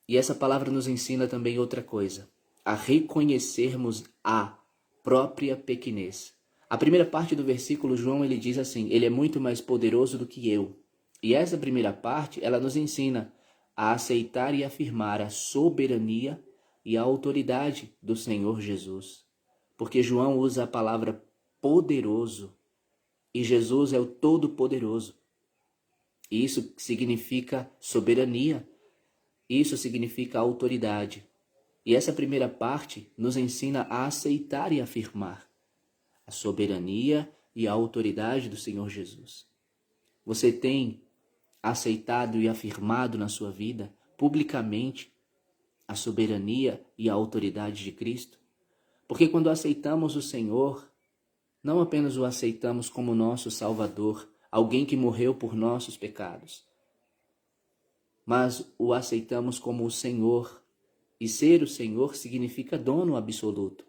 E essa palavra nos ensina também outra coisa, a reconhecermos a própria pequenez. A primeira parte do versículo, João, ele diz assim, ele é muito mais poderoso do que eu. E essa primeira parte, ela nos ensina a aceitar e afirmar a soberania e a autoridade do Senhor Jesus. Porque João usa a palavra poderoso e Jesus é o Todo-Poderoso. E isso significa soberania, isso significa autoridade. E essa primeira parte nos ensina a aceitar e afirmar a soberania e a autoridade do Senhor Jesus. Você tem aceitado e afirmado na sua vida, publicamente, a soberania e a autoridade de Cristo? Porque quando aceitamos o Senhor, não apenas o aceitamos como nosso Salvador, alguém que morreu por nossos pecados, mas o aceitamos como o Senhor. E ser o Senhor significa dono absoluto.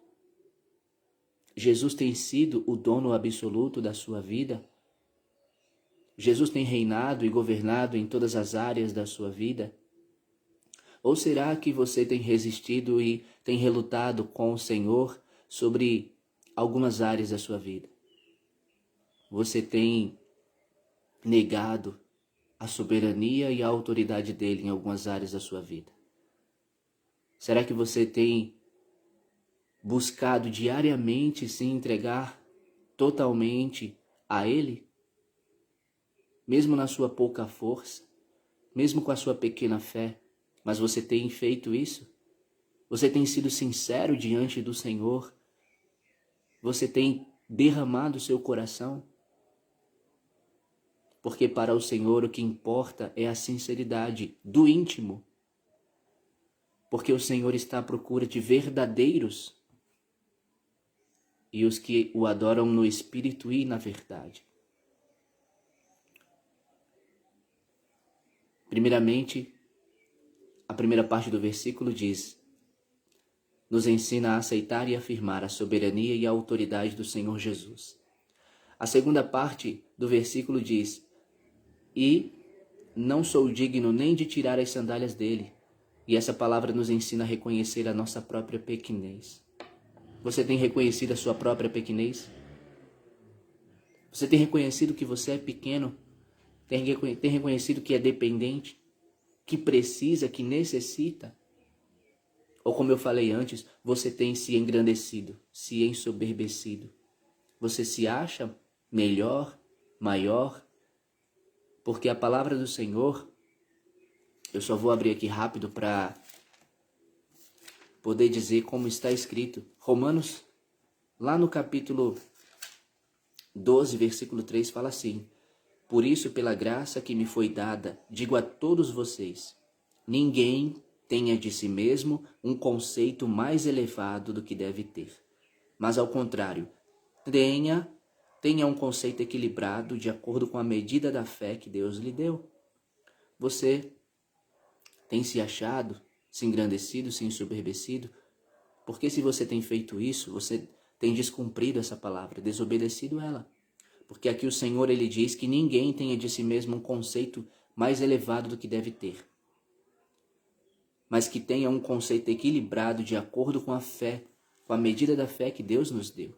Jesus tem sido o dono absoluto da sua vida? Jesus tem reinado e governado em todas as áreas da sua vida? Ou será que você tem resistido e tem relutado com o Senhor sobre algumas áreas da sua vida? Você tem negado a soberania e a autoridade dele em algumas áreas da sua vida? Será que você tem buscado diariamente se entregar totalmente a ele? Mesmo na sua pouca força, mesmo com a sua pequena fé, mas você tem feito isso? Você tem sido sincero diante do Senhor? Você tem derramado seu coração? Porque para o Senhor o que importa é a sinceridade do íntimo. Porque o Senhor está à procura de verdadeiros e os que o adoram no espírito e na verdade. Primeiramente, a primeira parte do versículo diz, nos ensina a aceitar e afirmar a soberania e a autoridade do Senhor Jesus. A segunda parte do versículo diz, e não sou digno nem de tirar as sandálias dele. E essa palavra nos ensina a reconhecer a nossa própria pequenez. Você tem reconhecido a sua própria pequenez? Você tem reconhecido que você é pequeno? Tem reconhecido que é dependente? Que precisa, que necessita? Ou como eu falei antes, você tem se engrandecido, se ensoberbecido? Você se acha melhor, maior? Porque a palavra do Senhor, eu só vou abrir aqui rápido para poder dizer como está escrito. Romanos, lá no capítulo 12, versículo 3, fala assim, por isso, pela graça que me foi dada, digo a todos vocês, ninguém tenha de si mesmo um conceito mais elevado do que deve ter. Mas ao contrário, tenha um conceito equilibrado de acordo com a medida da fé que Deus lhe deu. Você tem se achado, se engrandecido, se ensoberbecido? Porque se você tem feito isso, você tem descumprido essa palavra, desobedecido ela. Porque aqui o Senhor, ele diz que ninguém tenha de si mesmo um conceito mais elevado do que deve ter, mas que tenha um conceito equilibrado de acordo com a fé, com a medida da fé que Deus nos deu.